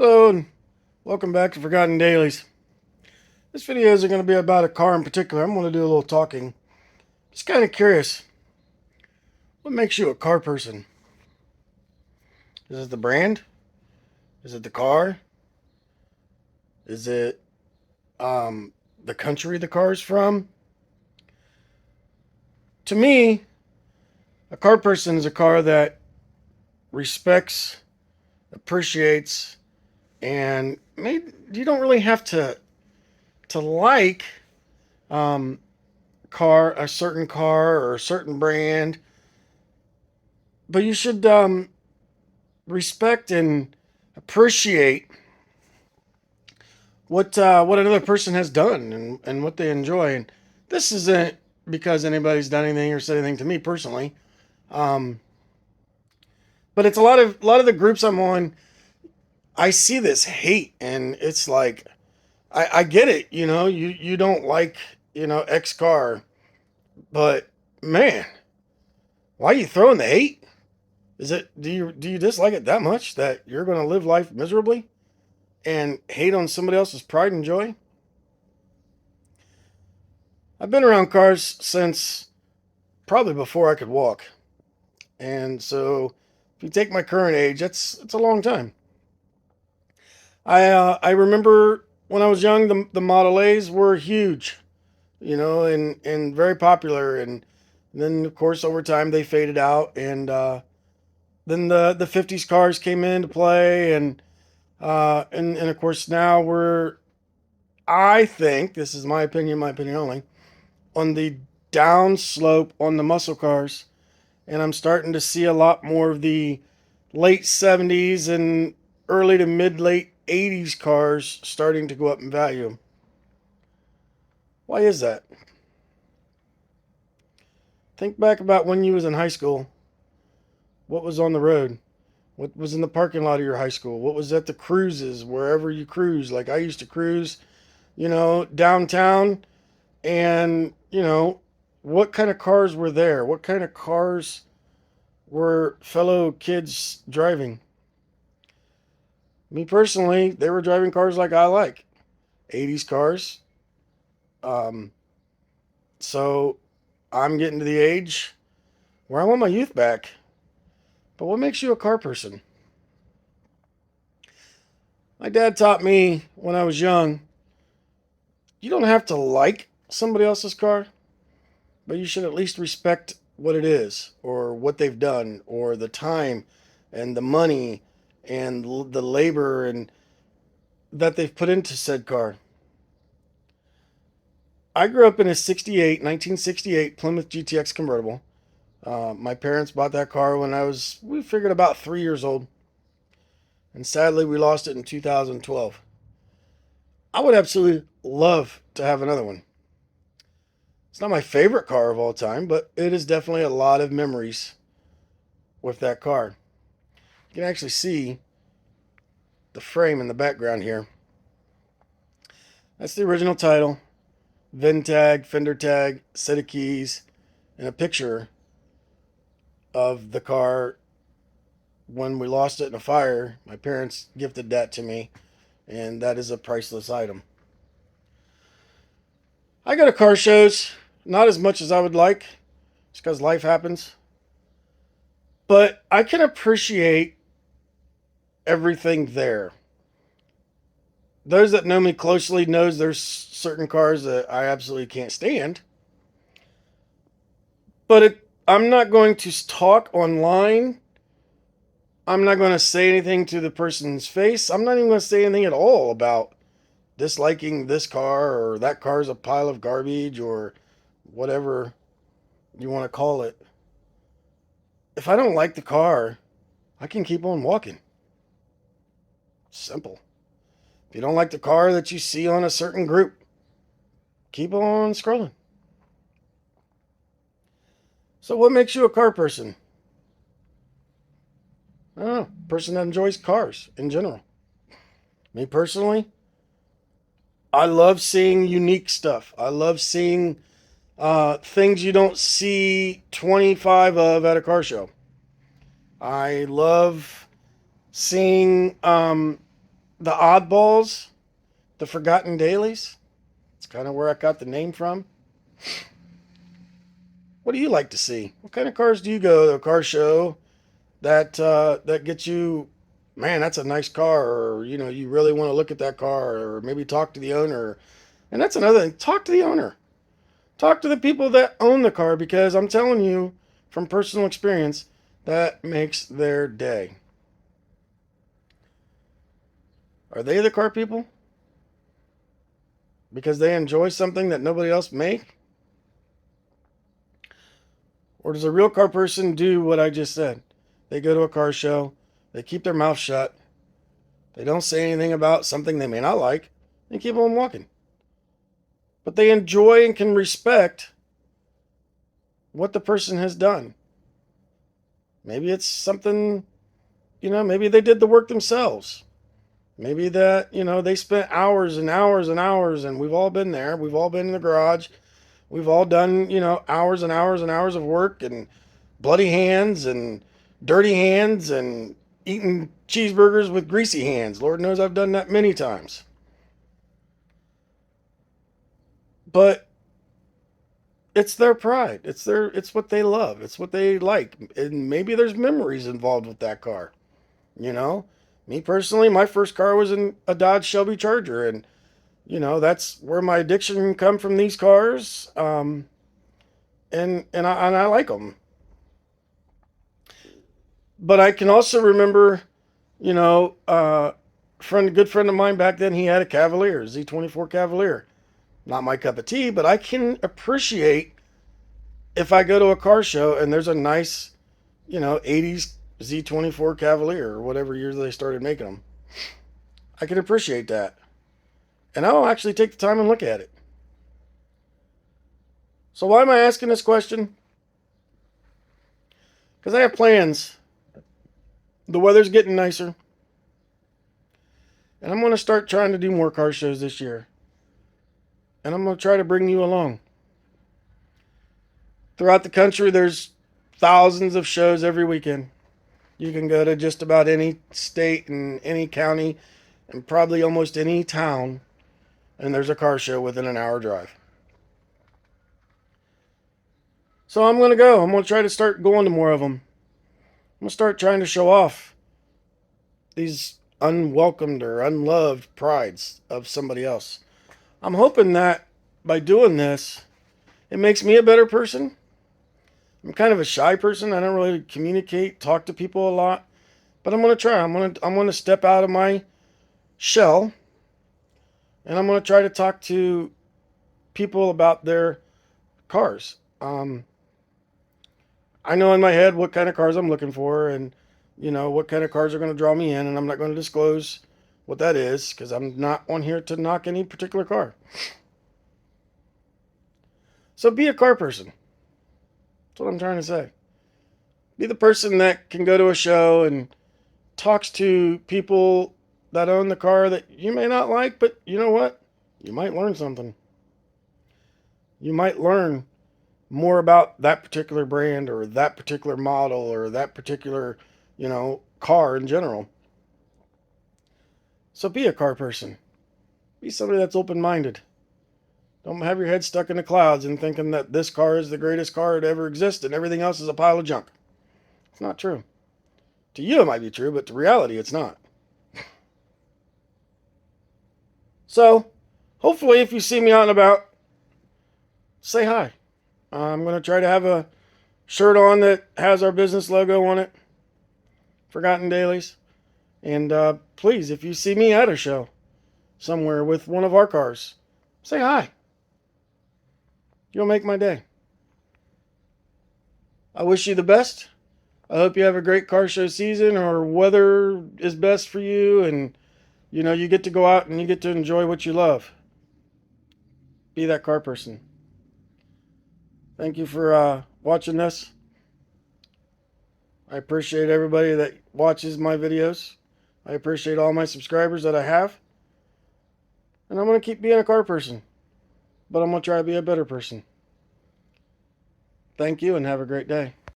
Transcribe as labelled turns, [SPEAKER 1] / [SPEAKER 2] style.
[SPEAKER 1] Hello and welcome back to Forgotten Dailies. This video is going to be about a car in particular. I'm going to do a little talking. Just kind of curious, what makes you a car person? Is it the brand? Is it the car? Is it the country the car is from? To me, a car person is a car that respects, appreciates, and maybe you don't really have to like um, a certain car or a certain brand, but you should respect and appreciate what another person has done and what they enjoy. And this isn't because anybody's done anything or said anything to me personally, um, but it's a lot of the groups I'm on. I see this hate, and it's like I get it. You don't like X car, but man, why are you throwing the hate? Is it do you dislike it that much that you're going to live life miserably and hate on somebody else's pride and joy? I've been around cars since probably before I could walk. And so if you take my current age, it's a long time. I remember when I was young, the Model A's were huge, and very popular. And then of course over time they faded out, and then the '50s cars came into play, and of course now I think this is my opinion only, on the downslope on the muscle cars, and I'm starting to see a lot more of the late '70s and early to mid late '80s cars starting to go up in value. Why is that? Think back about when you was in high school. What was on the road? What was in the parking lot of your high school? What was at the cruises, wherever you cruise? Like I used to cruise, downtown, and what kind of cars were there? What kind of cars were fellow kids driving? Me personally, they were driving cars like I like, '80s cars. Um, so I'm getting to the age where I want my youth back. But what makes you a car person? My dad taught me when I was young, you don't have to like somebody else's car, but you should at least respect what it is, or what they've done, or the time and the money and the labor and that they've put into said car. I grew up in a 1968 Plymouth GTX convertible. My parents bought that car when we figured about 3 years old. And sadly, we lost it in 2012. I would absolutely love to have another one. It's not my favorite car of all time, but it is definitely a lot of memories with that car. You can actually see the frame in the background here. That's the original title, VIN tag, fender tag, set of keys, and a picture of the car when we lost it in a fire. My parents gifted that to me, and that is a priceless item. I go to car shows, not as much as I would like, just because life happens, but I can appreciate everything there. Those that know me closely knows there's certain cars that I absolutely can't stand, but I'm not going to talk online. I'm not going to say anything to the person's face. I'm not even going to say anything at all about disliking this car or that car's a pile of garbage or whatever you want to call it. If I don't like the car, I can keep on walking. Simple. If you don't like the car that you see on a certain group, keep on scrolling. So, what makes you a car person? I don't know. Person that enjoys cars in general. Me personally, I love seeing unique stuff. I love seeing things you don't see 25 of at a car show. I love seeing the oddballs, the forgotten dailies. It's kind of where I got the name from. What do you like to see? What kind of cars do you go to a car show that gets you? Man, that's a nice car, or you really want to look at that car, or maybe talk to the owner. And that's another thing. Talk to the owner. Talk to the people that own the car, because I'm telling you from personal experience, that makes their day. Are they the car people? Because they enjoy something that nobody else may? Or does a real car person do what I just said? They go to a car show, they keep their mouth shut, they don't say anything about something they may not like, and keep on walking. But they enjoy and can respect what the person has done. Maybe it's something, maybe they did the work themselves. Maybe that, they spent hours and hours and hours, and we've all been there. We've all been in the garage. We've all done, hours and hours and hours of work, and bloody hands and dirty hands, and eating cheeseburgers with greasy hands. Lord knows I've done that many times. But it's their pride. It's what they love. It's what they like. And maybe there's memories involved with that car. You know, me personally, my first car was in a Dodge Shelby Charger, and that's where my addiction come from, these cars. And I like them. But I can also remember, good friend of mine back then. He had a Cavalier, Z24 Cavalier. Not my cup of tea, but I can appreciate if I go to a car show and there's a nice, 80s Z24 Cavalier, or whatever years they started making them. I can appreciate that. And I'll actually take the time and look at it. So why am I asking this question? Because I have plans. The weather's getting nicer. And I'm going to start trying to do more car shows this year. And I'm going to try to bring you along. Throughout the country, there's thousands of shows every weekend. You can go to just about any state and any county and probably almost any town, and there's a car show within an hour drive. So I'm going to go. I'm going to try to start going to more of them. I'm going to start trying to show off these unwelcomed or unloved prides of somebody else. I'm hoping that by doing this, it makes me a better person. I'm kind of a shy person. I don't really communicate, talk to people a lot, but I'm going to try. I'm going to step out of my shell, and I'm going to try to talk to people about their cars. I know in my head what kind of cars I'm looking for, and what kind of cars are going to draw me in, and I'm not going to disclose what that is, because I'm not on here to knock any particular car. So be a car person. That's what I'm trying to say. Be the person that can go to a show and talks to people that own the car that you may not like, but you know what? You might learn something. You might learn more about that particular brand, or that particular model, or that particular, car in general. So be a car person. Be somebody that's open-minded. Don't have your head stuck in the clouds and thinking that this car is the greatest car to ever exist and everything else is a pile of junk. It's not true. To you it might be true, but to reality it's not. So, hopefully if you see me out and about, say hi. I'm going to try to have a shirt on that has our business logo on it. Forgotten Dailies. And please, if you see me at a show somewhere with one of our cars, say hi. You'll make my day. I wish you the best. I hope you have a great car show season, or weather is best for you, and you get to go out and you get to enjoy what you love. Be that car person. Thank you for watching this. I appreciate everybody that watches my videos. I appreciate all my subscribers that I have. And I'm going to keep being a car person. But I'm going to try to be a better person. Thank you and have a great day.